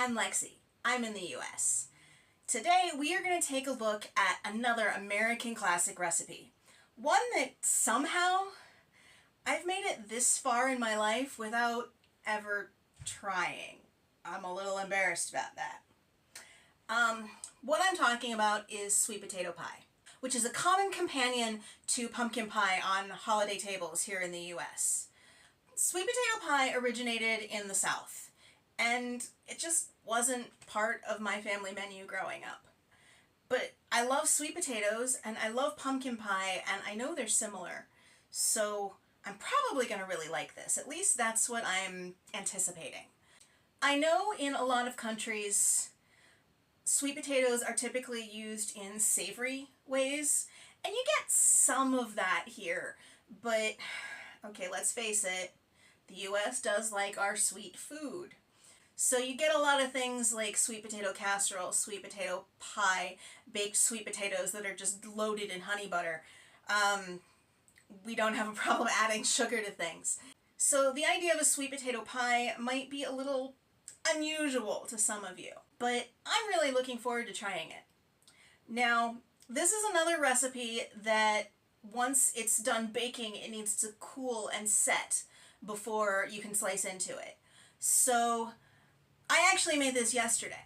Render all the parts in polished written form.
I'm Lexi. I'm in the US. Today we are going to take a look at another American classic recipe. One that somehow I've made it this far in my life without ever trying. I'm a little embarrassed about that. What I'm talking about is sweet potato pie, which is a common companion to pumpkin pie on holiday tables here in the US. Sweet potato pie originated in the South, and it just wasn't part of my family menu growing up. But I love sweet potatoes, and I love pumpkin pie, and I know they're similar, so I'm probably going to really like this. At least that's what I'm anticipating. I know in a lot of countries, sweet potatoes are typically used in savory ways, and you get some of that here, but okay, let's face it, the US does like our sweet food. So you get a lot of things like sweet potato casserole, sweet potato pie, baked sweet potatoes that are just loaded in honey butter. We don't have a problem adding sugar to things. So the idea of a sweet potato pie might be a little unusual to some of you, but I'm really looking forward to trying it. Now, this is another recipe that once it's done baking, it needs to cool and set before you can slice into it. So I actually made this yesterday.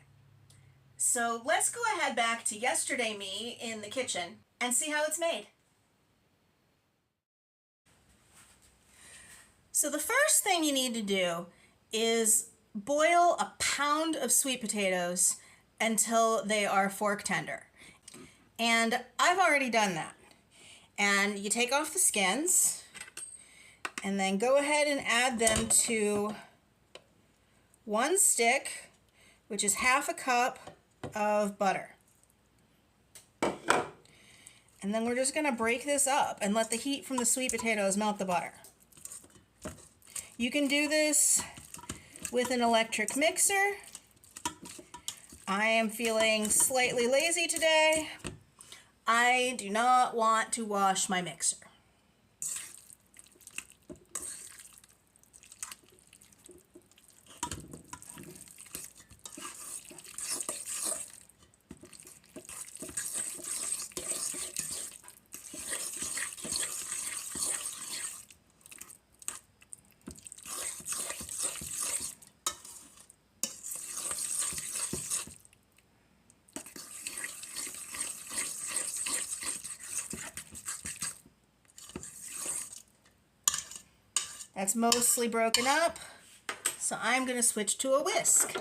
So let's go ahead back to yesterday me in the kitchen and see how it's made. So the first thing you need to do is boil a pound of sweet potatoes until they are fork tender. And I've already done that. And you take off the skins and then go ahead and add them to one stick, which is half a cup of butter. And then we're just going to break this up and let the heat from the sweet potatoes melt the butter. You can do this with an electric mixer. I am feeling slightly lazy today. I do not want to wash my mixer. That's mostly broken up, so I'm going to switch to a whisk.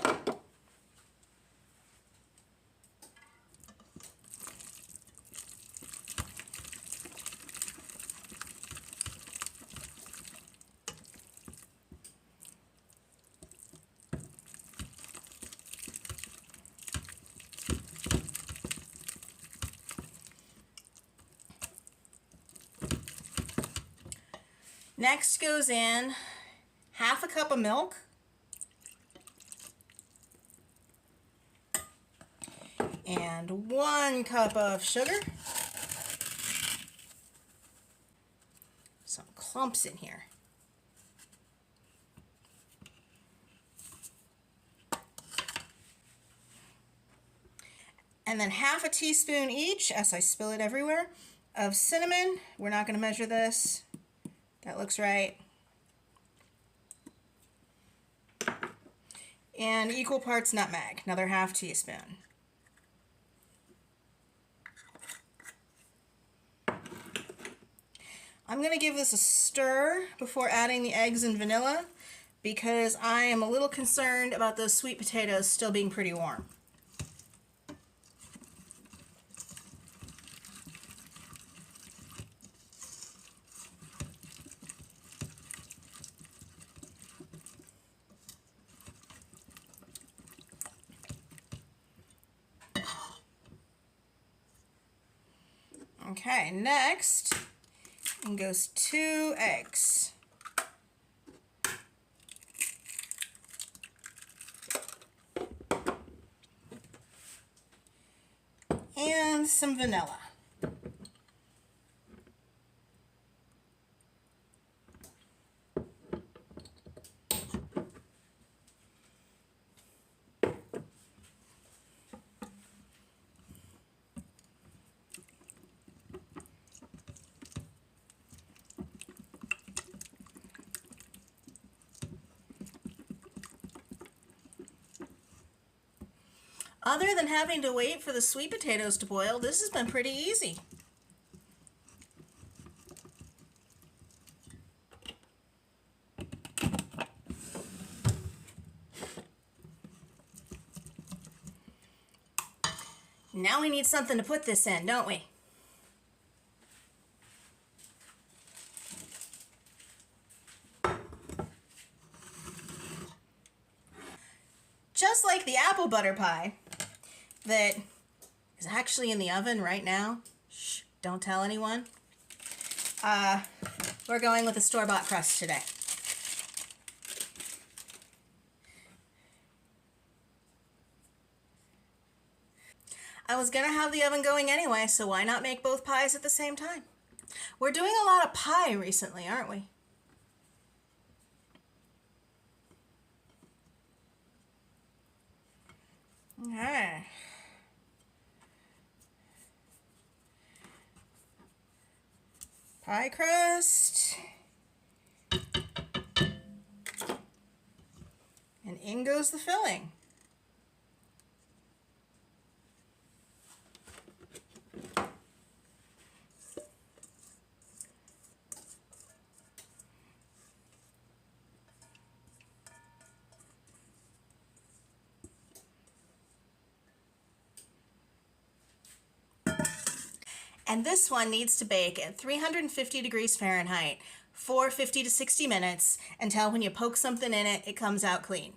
Next goes in half a cup of milk, and 1 cup of sugar. Some clumps in here. And then half a teaspoon each, as I spill it everywhere, of cinnamon. We're not going to measure this. That looks right. And equal parts nutmeg, another half teaspoon. I'm going to give this a stir before adding the eggs and vanilla because I am a little concerned about those sweet potatoes still being pretty warm. Okay, next goes 2 eggs. And some vanilla. Other than having to wait for the sweet potatoes to boil, this has been pretty easy. Now we need something to put this in, don't we? Just like the apple butter pie that is actually in the oven right now. Shh, don't tell anyone. We're going with a store-bought crust today. I was gonna have the oven going anyway, so why not make both pies at the same time? We're doing a lot of pie recently, aren't we? Okay. Pie crust. And in goes the filling. And this one needs to bake at 350 degrees Fahrenheit for 50 to 60 minutes until when you poke something in it, it comes out clean.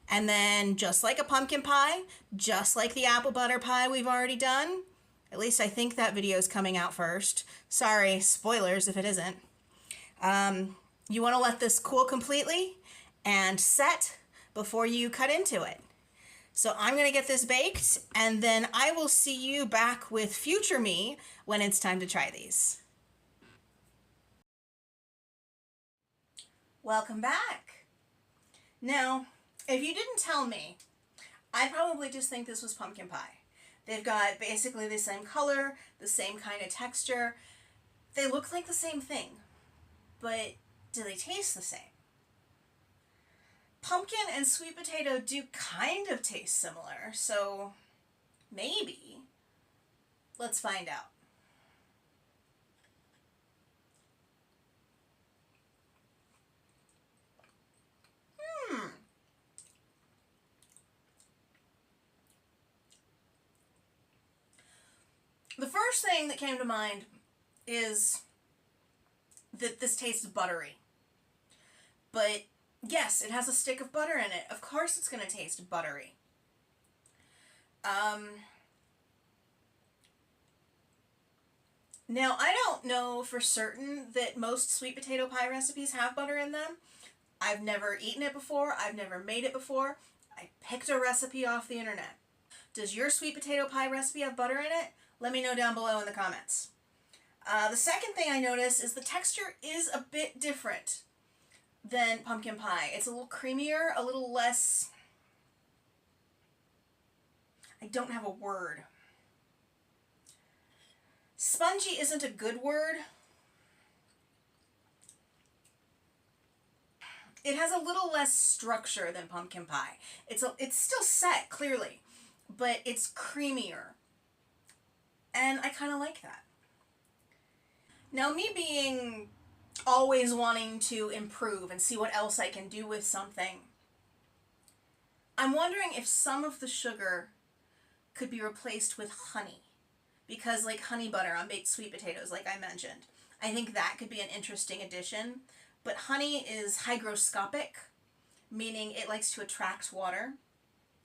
And then just like a pumpkin pie, just like the apple butter pie we've already done, at least I think that video is coming out first. Sorry, spoilers if it isn't. You want to let this cool completely and set before you cut into it. So I'm going to get this baked, and then I will see you back with future me when it's time to try these. Welcome back. Now, if you didn't tell me, I'd probably just think this was pumpkin pie. They've got basically the same color, the same kind of texture. They look like the same thing, but do they taste the same? Pumpkin and sweet potato do kind of taste similar, so maybe. Let's find out. The first thing that came to mind is that this tastes buttery. But yes, it has a stick of butter in it. Of course it's going to taste buttery. Now, I don't know for certain that most sweet potato pie recipes have butter in them. I've never eaten it before. I've never made it before. I picked a recipe off the internet. Does your sweet potato pie recipe have butter in it? Let me know down below in the comments. The second thing I noticed is the texture is a bit different than pumpkin pie. It's a little creamier, a little less... I don't have a word. Spongy isn't a good word. It has a little less structure than pumpkin pie. It's still set, clearly, but it's creamier. And I kind of like that. Now, me being always wanting to improve and see what else I can do with something, I'm wondering if some of the sugar could be replaced with honey. Because like honey butter on baked sweet potatoes, like I mentioned, I think that could be an interesting addition. But honey is hygroscopic, meaning it likes to attract water.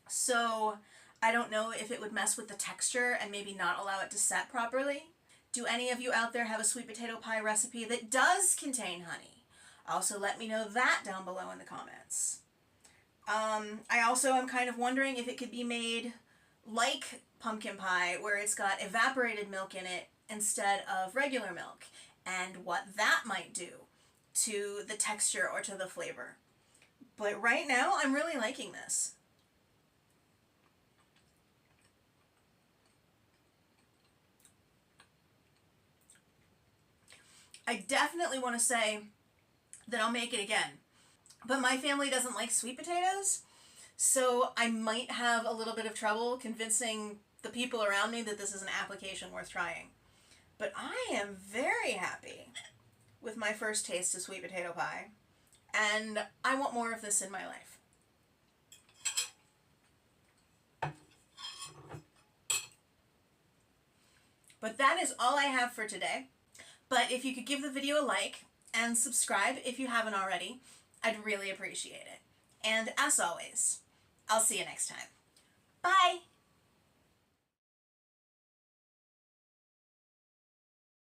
So I don't know if it would mess with the texture and maybe not allow it to set properly. Do any of you out there have a sweet potato pie recipe that does contain honey? Also, let me know that down below in the comments. I also am kind of wondering if it could be made like pumpkin pie, where it's got evaporated milk in it instead of regular milk, and what that might do to the texture or to the flavor. But right now, I'm really liking this. I definitely want to say that I'll make it again. But my family doesn't like sweet potatoes, so I might have a little bit of trouble convincing the people around me that this is an application worth trying. But I am very happy with my first taste of sweet potato pie, and I want more of this in my life. But that is all I have for today. But if you could give the video a like and subscribe if you haven't already, I'd really appreciate it. And as always, I'll see you next time. Bye!